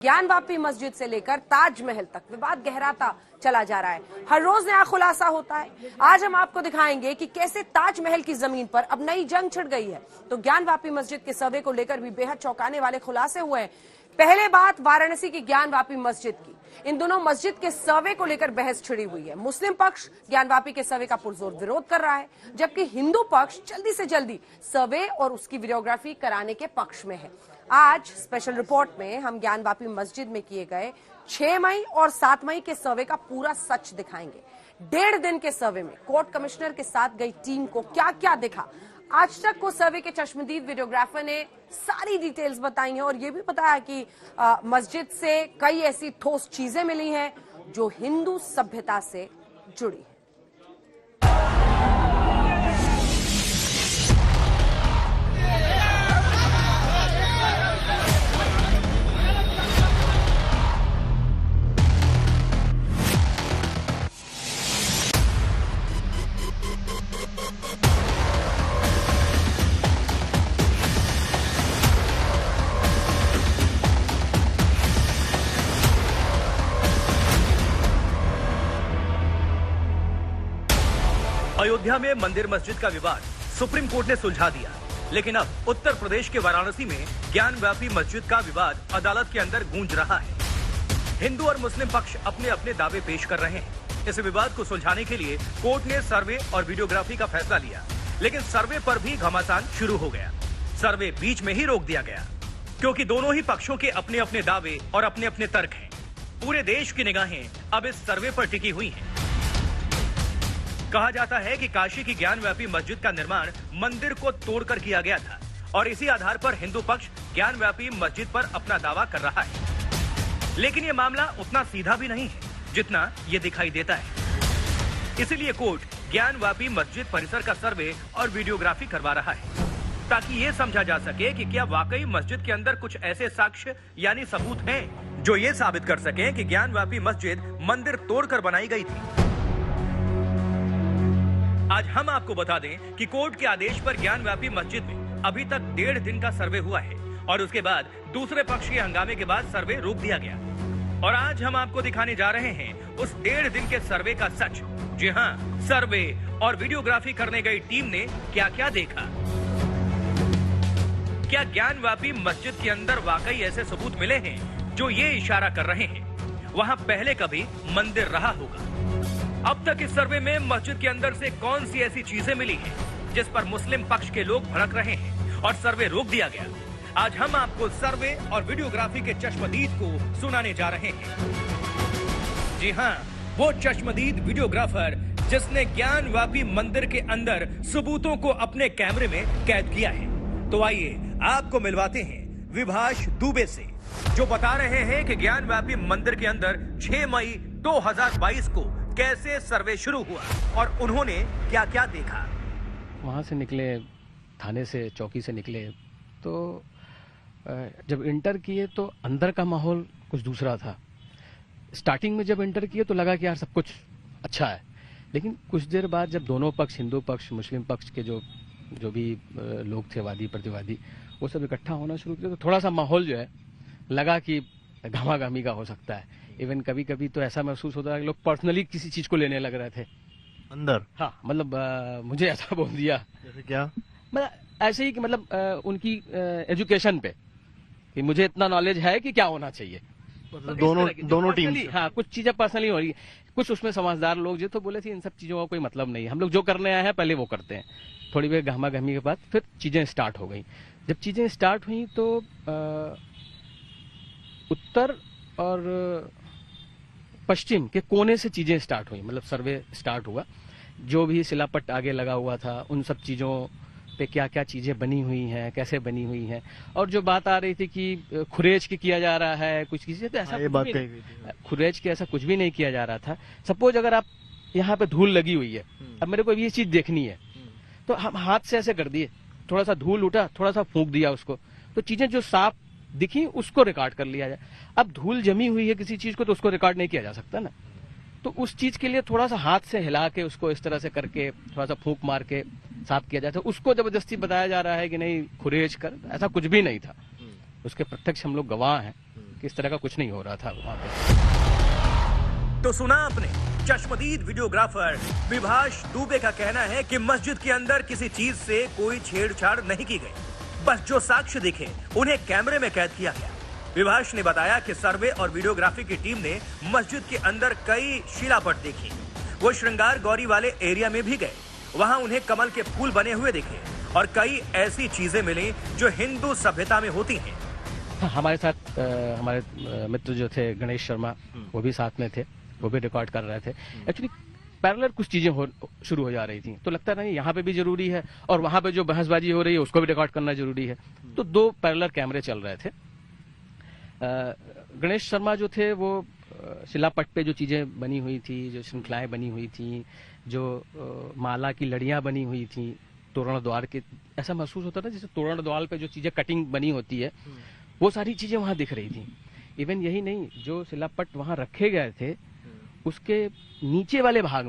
ज्ञानवापी मस्जिद से लेकर ताजमहल तक विवाद गहराता चला जा रहा है। हर रोज नया खुलासा होता है। आज हम आपको दिखाएंगे कि कैसे ताजमहल की जमीन पर अब नई जंग छिड़ गई है। तो ज्ञानवापी मस्जिद के सर्वे को लेकर भी बेहद चौंकाने वाले खुलासे हुए हैं। पहले बात वाराणसी की ज्ञानवापी मस्जिद की। इन दोनों मस्जिद के सर्वे को लेकर बहस छिड़ी हुई है। मुस्लिम पक्ष ज्ञानवापी के सर्वे का पुरजोर विरोध कर रहा है, जबकि हिंदू पक्ष जल्दी से जल्दी सर्वे और उसकी वीडियोग्राफी कराने के पक्ष में है। आज स्पेशल रिपोर्ट में हम ज्ञानवापी मस्जिद में किए गए 6 मई और 7 मई के सर्वे का पूरा सच दिखाएंगे। 1.5 दिन के सर्वे में कोर्ट कमिश्नर के साथ गई टीम को क्या क्या दिखा, आज तक को सर्वे के चश्मदीद वीडियोग्राफर ने सारी डिटेल्स बताई हैं और ये भी बताया कि मस्जिद से कई ऐसी ठोस चीजें मिली हैं जो हिंदू सभ्यता से जुड़ी हैं। अयोध्या में मंदिर मस्जिद का विवाद सुप्रीम कोर्ट ने सुलझा दिया, लेकिन अब उत्तर प्रदेश के वाराणसी में ज्ञानवापी मस्जिद का विवाद अदालत के अंदर गूंज रहा है। हिंदू और मुस्लिम पक्ष अपने अपने दावे पेश कर रहे हैं। इस विवाद को सुलझाने के लिए कोर्ट ने सर्वे और वीडियोग्राफी का फैसला लिया, लेकिन सर्वे पर भी घमासान शुरू हो गया। सर्वे बीच में ही रोक दिया गया, क्योंकि दोनों ही पक्षों के अपने अपने दावे और अपने अपने तर्क हैं। पूरे देश की निगाहें अब इस सर्वे पर टिकी हुई हैं। कहा जाता है कि काशी की ज्ञानवापी मस्जिद का निर्माण मंदिर को तोड़कर किया गया था और इसी आधार पर हिंदू पक्ष ज्ञानवापी मस्जिद पर अपना दावा कर रहा है। लेकिन ये मामला उतना सीधा भी नहीं है जितना ये दिखाई देता है। इसीलिए कोर्ट ज्ञानवापी मस्जिद परिसर का सर्वे और वीडियोग्राफी करवा रहा है, ताकि ये समझा जा सके कि क्या वाकई मस्जिद के अंदर कुछ ऐसे साक्ष्य यानी सबूत हैं जो ये साबित कर सके कि ज्ञानवापी मस्जिद मंदिर तोड़कर बनाई गई थी। आज हम आपको बता दें कि कोर्ट के आदेश पर ज्ञानवापी मस्जिद में अभी तक 1.5 दिन का सर्वे हुआ है और उसके बाद दूसरे पक्ष के हंगामे के बाद सर्वे रोक दिया गया। और आज हम आपको दिखाने जा रहे हैं उस 1.5 दिन के सर्वे का सच। जी हाँ, सर्वे और वीडियोग्राफी करने गई टीम ने क्या क्या देखा। क्या ज्ञानवापी मस्जिद के अंदर वाकई ऐसे सबूत मिले हैं जो ये इशारा कर रहे हैं वहाँ पहले कभी मंदिर रहा होगा। अब तक इस सर्वे में मस्जिद के अंदर से कौन सी ऐसी चीजें मिली हैं जिस पर मुस्लिम पक्ष के लोग भड़क रहे हैं और सर्वे रोक दिया गया। आज हम आपको सर्वे और वीडियोग्राफी के चश्मदीद को सुनाने जा रहे हैं। जी हाँ, वो चश्मदीद वीडियोग्राफर जिसने ज्ञानवापी मंदिर के अंदर सबूतों को अपने कैमरे में कैद किया है। तो आइए आपको मिलवाते हैं विभाष दुबे से, जो बता रहे हैं कि ज्ञानवापी मंदिर के अंदर 6 मई 2022 को कैसे सर्वे शुरू हुआ और उन्होंने क्या क्या देखा। वहाँ से निकले, थाने से, चौकी से निकले, तो जब इंटर किए तो अंदर का माहौल कुछ दूसरा था। स्टार्टिंग में जब इंटर किए तो लगा कि यार सब कुछ अच्छा है, लेकिन कुछ देर बाद जब दोनों पक्ष, हिंदू पक्ष, मुस्लिम पक्ष के जो भी लोग थे, वादी प्रतिवादी, वो सब इकट्ठा होना शुरू किया, तो थोड़ा सा माहौल जो है लगा कि घमाघमी का हो सकता है। इवन कभी कभी तो ऐसा महसूस होता है कि लोग पर्सनली किसी चीज को लेने लग रहे थे अंदर। हाँ, मतलब मुझे ऐसा बोल दिया। जैसे क्या? मतलब ऐसे ही कि मतलब उनकी एजुकेशन पे कि मुझे इतना नॉलेज है कि क्या होना चाहिए। मतलब दोनों टीम। हाँ, कुछ चीजें पर्सनली हो रही है। कुछ उसमें समझदार लोग जो तो बोले थे इन सब चीजों का कोई मतलब नहीं है, हम लोग जो करने आए हैं पहले वो करते हैं। थोड़ी देर गहमा-गहमी के बाद फिर चीजें स्टार्ट हो गई। जब चीजें स्टार्ट हुई तो उत्तर और पश्चिम के कोने से चीजें स्टार्ट हुई, मतलब सर्वे स्टार्ट हुआ। जो भी शिलापट आगे लगा हुआ था उन सब चीजों पे क्या क्या चीजें बनी हुई हैं, कैसे बनी हुई हैं, और जो बात आ रही थी कि खुरेज के किया जा रहा है कुछ किसी से, तो ऐसा खुरेज के ऐसा कुछ भी नहीं किया जा रहा था। सपोज अगर आप यहाँ पे धूल लगी हुई है, अब मेरे को ये चीज देखनी है, तो हम हाथ से ऐसे कर दिए, थोड़ा सा धूल उठा, थोड़ा सा फूंक दिया उसको, तो चीजें जो साफ दिखी उसको रिकॉर्ड कर लिया जाए। अब धूल जमी हुई है किसी चीज को तो उसको रिकॉर्ड नहीं किया जा सकता ना, तो उस चीज के लिए थोड़ा सा हाथ से हिला के उसको इस तरह से करके थोड़ा सा फूंक मार के साफ किया जाता है। उसको जबरदस्ती बताया जा रहा है कि नहीं खुरेज कर, ऐसा कुछ भी नहीं था। उसके प्रत्यक्ष हम लोग गवाह हैं। कि इस तरह का कुछ नहीं हो रहा था वहाँ पे। तो सुना आपने, चश्मदीद वीडियोग्राफर विभाष दुबे का कहना है कि मस्जिद के अंदर किसी चीज से कोई छेड़छाड़ नहीं की गई, बस जो साक्ष्य दिखे उन्हें कैमरे में कैद किया गया। विभाष ने बताया कि सर्वे और वीडियोग्राफी की टीम ने मस्जिद के अंदर कई शिलापट देखी। वो श्रृंगार गौरी वाले एरिया में भी गए, वहाँ उन्हें कमल के फूल बने हुए दिखे और कई ऐसी चीजें मिली जो हिंदू सभ्यता में होती हैं। हमारे साथ हमारे मित्र जो थे गणेश शर्मा, वो भी साथ में थे, वो भी रिकॉर्ड कर रहे थे। एक्चुअली पैरेलल कुछ चीजें शुरू हो जा रही थी, तो लगता नहीं यहाँ पे भी जरूरी है और वहां पे जो बहसबाजी हो रही है उसको भी रिकॉर्ड करना जरूरी है, तो दो पैरेलल कैमरे चल रहे थे। गणेश शर्मा जो थे वो शिलापट पे जो चीजें बनी हुई थी, जो श्रृंखलाएं बनी हुई थी, जो माला की लड़ियां बनी हुई थी तोरण द्वार के, ऐसा महसूस होता था जैसे तोरण द्वार पे जो चीजें कटिंग बनी होती है वो सारी चीजें वहां दिख रही थी। इवन यही नहीं, जो शिलापट वहां रखे गए थे उसके नीचे वाले भाग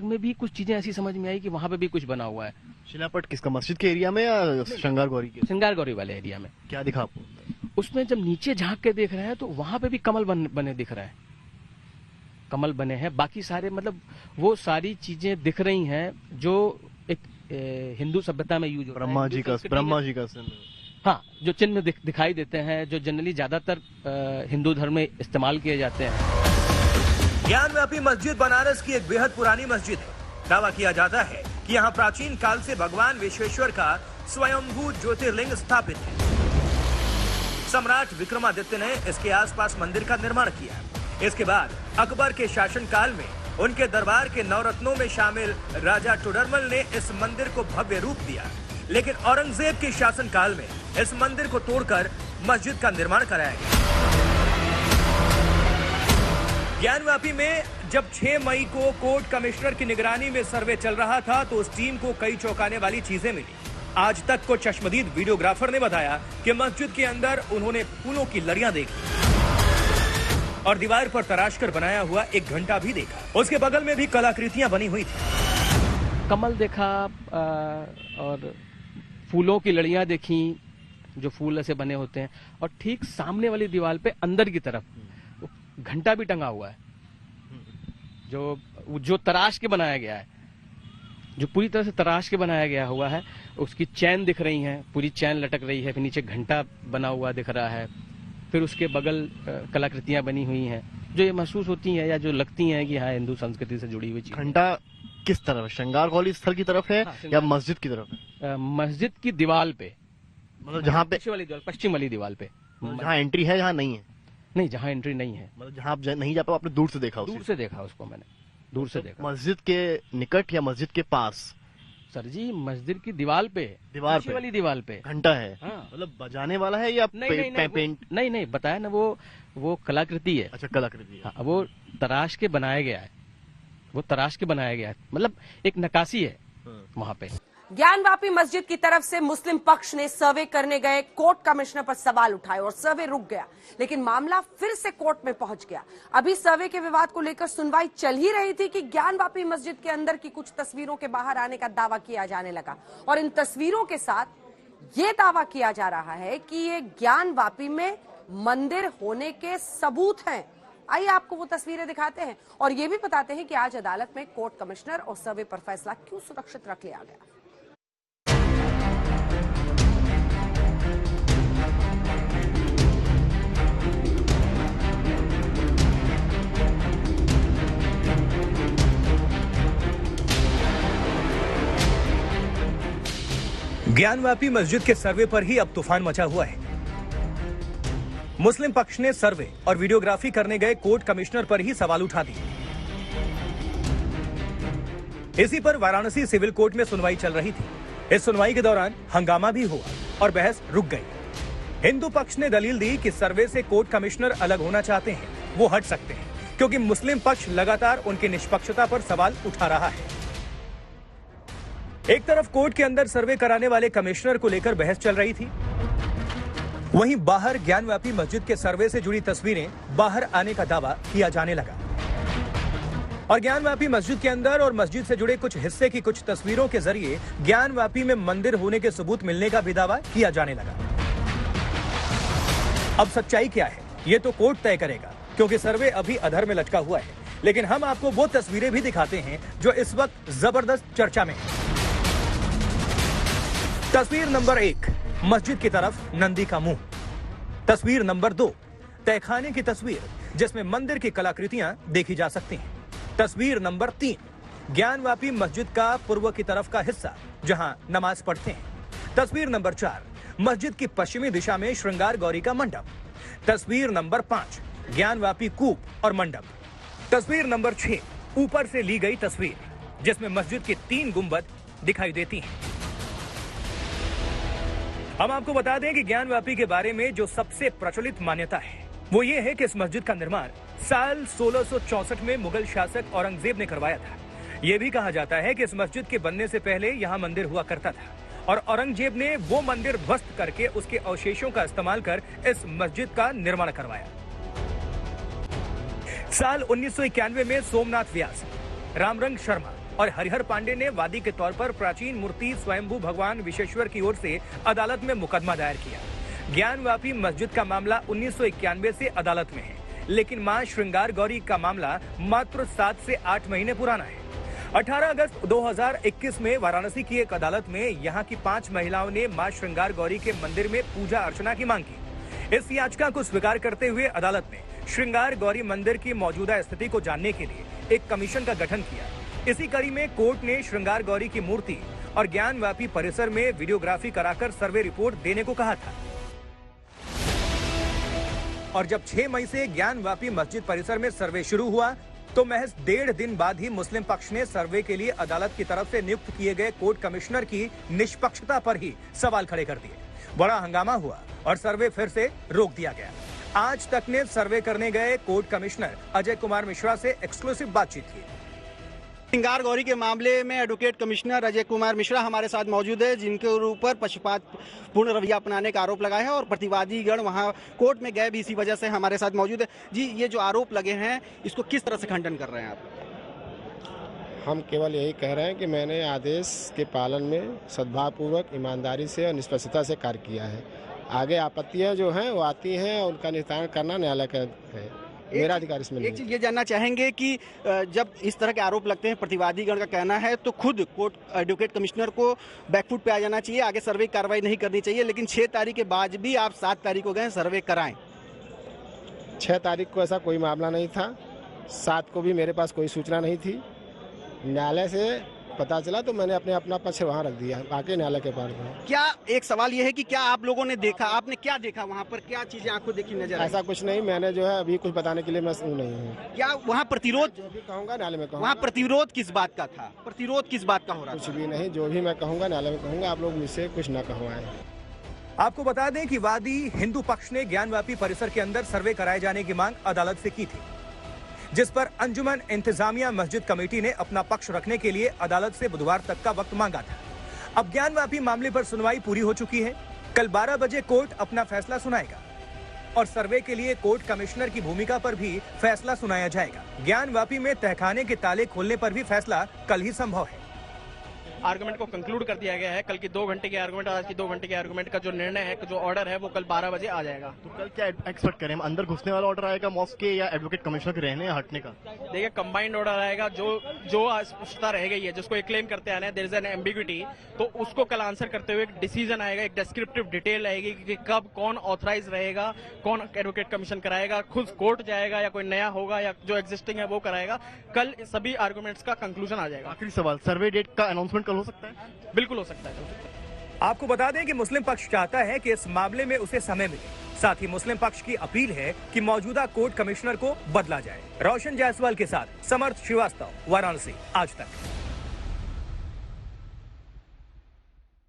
में भी कुछ चीजें ऐसी समझ में आई कि वहां पे भी कुछ बना हुआ है। शिलापट किसका, मस्जिद के एरिया में या श्रृंगार गौरी के? श्रृंगार गौरी वाले एरिया में। क्या दिखा आपको? उसमें जब नीचे झांक के देख रहे हैं तो वहां पे भी कमल बने दिख रहे हैं, कमल बने हैं। बाकी सारे मतलब वो सारी चीजें दिख रही हैं जो एक हिंदू सभ्यता में यूज होता है। ब्रह्मा जी का हाँ, जो चिन्ह दिखाई देते हैं, जो जनरली ज्यादातर हिंदू धर्म में इस्तेमाल किए जाते हैं। ज्ञानव्यापी मस्जिद बनारस की एक बेहद पुरानी मस्जिद है। दावा किया जाता है कि यहाँ प्राचीन काल से भगवान विश्वेश्वर का स्वयंभू ज्योतिर्लिंग स्थापित है। सम्राट विक्रमादित्य ने इसके आसपास मंदिर का निर्माण किया। इसके बाद अकबर के शासनकाल में उनके दरबार के नवरत्नों में शामिल राजा टोडरमल ने इस मंदिर को भव्य रूप दिया, लेकिन औरंगजेब के शासनकाल में इस मंदिर को तोड़कर मस्जिद का निर्माण कराया गया। ज्ञानव्यापी में जब 6 मई को कोर्ट कमिश्नर की निगरानी में सर्वे चल रहा था तो उस टीम को कई चौंकाने वाली चीजें मिली। आज तक को चश्मदीद वीडियोग्राफर ने बताया कि मस्जिद के अंदर उन्होंने फूलों की लड़ियां देखी और दीवार पर तराश कर बनाया हुआ एक घंटा भी देखा। उसके बगल में भी कलाकृतियां बनी हुई थी। कमल देखा और फूलों की लड़ियां देखी, जो फूल ऐसे बने होते हैं, और ठीक सामने वाली दीवार पे अंदर की तरफ घंटा भी टंगा हुआ है, जो तराश के बनाया गया है, जो पूरी तरह से तराश के बनाया गया हुआ है। उसकी चैन दिख रही है, पूरी चैन लटक रही है, फिर नीचे घंटा बना हुआ दिख रहा है, फिर उसके बगल कलाकृतियां बनी हुई हैं जो ये महसूस होती हैं या जो लगती हैं कि हाँ हिंदू संस्कृति से जुड़ी हुई चीज। घंटा किस तरफ, श्रृंगार गौरी स्थल की तरफ है या मस्जिद की तरफ है? मस्जिद की दीवार पे, मतलब जहाँ पे पश्चिम वाली दीवार पे, जहाँ एंट्री है, जहाँ नहीं है? नहीं, जहाँ एंट्री नहीं है, मतलब जहाँ आप नहीं जा पाओ, आपने दूर से देखा? दूर से देखा उसको मैंने, दूर से देखा। मस्जिद के निकट या मस्जिद के पास? सर जी, मस्जिद की दीवार पे, पीछे वाली दीवार पे घंटा है। हाँ। मतलब बजाने वाला है या पेंट? नहीं, बताया ना, वो कलाकृति है। अच्छा, कलाकृति है। हाँ, वो तराश के बनाया गया है, वो तराश के बनाया गया है, मतलब एक नक्काशी है वहाँ पे। ज्ञानवापी मस्जिद की तरफ से मुस्लिम पक्ष ने सर्वे करने गए कोर्ट कमिश्नर पर सवाल उठाए और सर्वे रुक गया, लेकिन मामला फिर से कोर्ट में पहुंच गया। अभी सर्वे के विवाद को लेकर सुनवाई चल ही रही थी कि ज्ञानवापी मस्जिद के अंदर की कुछ तस्वीरों के बाहर आने का दावा किया जाने लगा और इन तस्वीरों के साथ ये दावा किया जा रहा है कि ये ज्ञानवापी में मंदिर होने के सबूत हैं। आइए आपको वो तस्वीरें दिखाते हैं और ये भी बताते हैं कि आज अदालत में कोर्ट कमिश्नर और सर्वे पर फैसला क्यों सुरक्षित रख लिया गया। ज्ञानव्यापी मस्जिद के सर्वे पर ही अब तूफान मचा हुआ है। मुस्लिम पक्ष ने सर्वे और वीडियोग्राफी करने गए कोर्ट कमिश्नर पर ही सवाल उठा दिए। इसी पर वाराणसी सिविल कोर्ट में सुनवाई चल रही थी। इस सुनवाई के दौरान हंगामा भी हुआ और बहस रुक गई। हिंदू पक्ष ने दलील दी कि सर्वे से कोर्ट कमिश्नर अलग होना चाहते हैं, वो हट सकते हैं, क्योंकि मुस्लिम पक्ष लगातार उनकी निष्पक्षता पर सवाल उठा रहा है। एक तरफ कोर्ट के अंदर सर्वे कराने वाले कमिश्नर को लेकर बहस चल रही थी, वहीं बाहर ज्ञानव्यापी मस्जिद के सर्वे से जुड़ी तस्वीरें बाहर आने का दावा किया जाने लगा और ज्ञानव्यापी मस्जिद के अंदर और मस्जिद से जुड़े कुछ हिस्से की कुछ तस्वीरों के जरिए ज्ञानव्यापी में मंदिर होने के सबूत मिलने का भी दावा किया जाने लगा। अब सच्चाई क्या है ये तो कोर्ट तय करेगा, क्योंकि सर्वे अभी अधर में लटका हुआ है। लेकिन हम आपको वो तस्वीरें भी दिखाते हैं जो इस वक्त जबरदस्त चर्चा में है। तस्वीर नंबर 1, मस्जिद की तरफ नंदी का मुंह। तस्वीर नंबर 2, तहखाने की तस्वीर जिसमें मंदिर की कलाकृतियां देखी जा सकती हैं। तस्वीर नंबर 3, ज्ञानवापी मस्जिद का पूर्व की तरफ का हिस्सा जहां नमाज पढ़ते हैं। तस्वीर नंबर 4, मस्जिद की पश्चिमी दिशा में श्रृंगार गौरी का मंडप। तस्वीर नंबर 5, ज्ञानवापी कूप और मंडप। तस्वीर नंबर 6, ऊपर से ली गई तस्वीर जिसमें मस्जिद की 3 गुंबद दिखाई देती हैं। हम आपको बता दें कि ज्ञानवापी के बारे में जो सबसे प्रचलित मान्यता है वो ये है कि इस मस्जिद का निर्माण साल 1664 में मुगल शासक औरंगजेब ने करवाया था। ये भी कहा जाता है कि इस मस्जिद के बनने से पहले यहाँ मंदिर हुआ करता था और औरंगजेब ने वो मंदिर ध्वस्त करके उसके अवशेषों का इस्तेमाल कर इस मस्जिद का निर्माण करवाया। साल 1991 में सोमनाथ व्यास, रामरंग शर्मा और हरिहर पांडे ने वादी के तौर पर प्राचीन मूर्ति स्वयंभू भगवान विश्वेश्वर की ओर से अदालत में मुकदमा दायर किया। ज्ञानवापी मस्जिद का मामला 1991 से अदालत में है, लेकिन मां श्रृंगार गौरी का मामला मात्र 7 से 8 महीने पुराना है। 18 अगस्त 2021 में वाराणसी की एक अदालत में यहां की 5 महिलाओं ने मां श्रृंगार गौरी के मंदिर में पूजा अर्चना की मांग की। इस याचिका को स्वीकार करते हुए अदालत ने श्रृंगार गौरी मंदिर की मौजूदा स्थिति को जानने के लिए एक कमीशन का गठन किया। इसी कड़ी में कोर्ट ने श्रृंगार गौरी की मूर्ति और ज्ञानवापी परिसर में वीडियोग्राफी कराकर सर्वे रिपोर्ट देने को कहा था। और जब 6 मई से ज्ञानवापी मस्जिद परिसर में सर्वे शुरू हुआ तो महज 1.5 दिन बाद ही मुस्लिम पक्ष ने सर्वे के लिए अदालत की तरफ से नियुक्त किए गए कोर्ट कमिश्नर की निष्पक्षता पर ही सवाल खड़े कर दिए। बड़ा हंगामा हुआ और सर्वे फिर से रोक दिया गया। आज तक ने सर्वे करने गए कोर्ट कमिश्नर अजय कुमार मिश्रा से एक्सक्लूसिव बातचीत की। श्रृंगार गौरी के मामले में एडवोकेट कमिश्नर अजय कुमार मिश्रा हमारे साथ मौजूद है, जिनके ऊपर पक्षपातपूर्ण रवैया अपनाने का आरोप लगा है और प्रतिवादीगण वहां कोर्ट में गए भी इसी वजह से हमारे साथ मौजूद है। जी, ये जो आरोप लगे हैं इसको किस तरह से खंडन कर रहे हैं आप? हम केवल यही कह रहे हैं कि मैंने आदेश के पालन में सद्भावपूर्वक, ईमानदारी से और निष्पक्षता से कार्य किया है। आगे आपत्तियां जो हैं वो आती हैं और उनका निस्तारण करना न्यायालय का है, मेरा अधिकार इसमें नहीं। एक चीज ये जानना चाहेंगे कि जब इस तरह के आरोप लगते हैं, प्रतिवादीगण का कहना है तो खुद कोर्ट एडवोकेट कमिश्नर को बैकफुट पे आ जाना चाहिए, आगे सर्वे कार्रवाई नहीं करनी चाहिए, लेकिन 6 तारीख के बाद भी आप 7 तारीख को गए सर्वे कराएं। 6 तारीख को ऐसा कोई मामला नहीं था, 7 को भी मेरे पास कोई सूचना नहीं थी। न्यायालय से पता चला तो मैंने अपना पक्ष वहाँ रख दिया, आके न्यायालय के पास गए। क्या एक सवाल ये है कि क्या आप लोगों ने देखा, आपने क्या देखा वहाँ पर, क्या चीजें आपको देखी नजर आई? ऐसा कुछ नहीं, मैंने जो है अभी कुछ बताने के लिए मैं नहीं हूँ। क्या वहाँ प्रतिरोध, जो भी कहूँगा न्यायालय में कहूँगा। वहाँ प्रतिरोध किस बात का था? प्रतिरोध किस बात का हो रहा था? कुछ भी नहीं, जो भी मैं कहूँगा न्यायालय में कहूँगा, आप लोग मुझसे कुछ न कहवाएं। आपको बता दें कि वादी हिंदू पक्ष ने ज्ञानवापी परिसर के अंदर सर्वे कराए जाने की मांग अदालत से की थी, जिस पर अंजुमन इंतजामिया मस्जिद कमेटी ने अपना पक्ष रखने के लिए अदालत से बुधवार तक का वक्त मांगा था। अब ज्ञानवापी मामले पर सुनवाई पूरी हो चुकी है। कल 12 बजे कोर्ट अपना फैसला सुनाएगा और सर्वे के लिए कोर्ट कमिश्नर की भूमिका पर भी फैसला सुनाया जाएगा। ज्ञानवापी में तहखाने के ताले खोलने पर भी फैसला कल ही संभव है। आर्गुमेंट को कंक्लूड कर दिया गया है। कल की 2 घंटे की आर्गुमेंट, आज की 2 घंटे के आर्गुमेंट का जो निर्णय है, जो ऑर्डर है, वो कल 12 बजे आ जाएगा। तो कल क्या एक्सपेक्ट करें, अंदर घुसने वाला ऑर्डर आएगा मॉस्क के, या एडवोकेट कमिश्नर के रहने या हटने का? देखिए, कंबाइंड ऑर्डर आएगा। जो अस्पष्टता रह गई है, जिसको एक क्लेम करते आ रहे हैं देयर इज एन एम्बिग्विटी, तो उसको कल आंसर करते हुए एक डिसीजन आएगा, एक डिस्क्रिप्टिव डिटेल आएगी कि कब कौन ऑथराइज रहेगा, कौन एडवोकेट कमीशन कराएगा, खुद कोर्ट जाएगा या कोई नया होगा या जो एग्जिस्टिंग है वो कराएगा। कल सभी आर्गुमेंट्स का कंक्लूजन आ जाएगा। आखिरी सवाल, सर्वे डेट का अनाउंसमेंट कल हो सकता है? बिल्कुल हो सकता है। आपको बता दें कि मुस्लिम पक्ष चाहता है कि इस मामले में उसे समय मिले। साथ ही मुस्लिम पक्ष की अपील है कि मौजूदा कोर्ट कमिश्नर को बदला जाए। रोशन जायसवाल के साथ समर्थ श्रीवास्तव, वाराणसी, आज तक।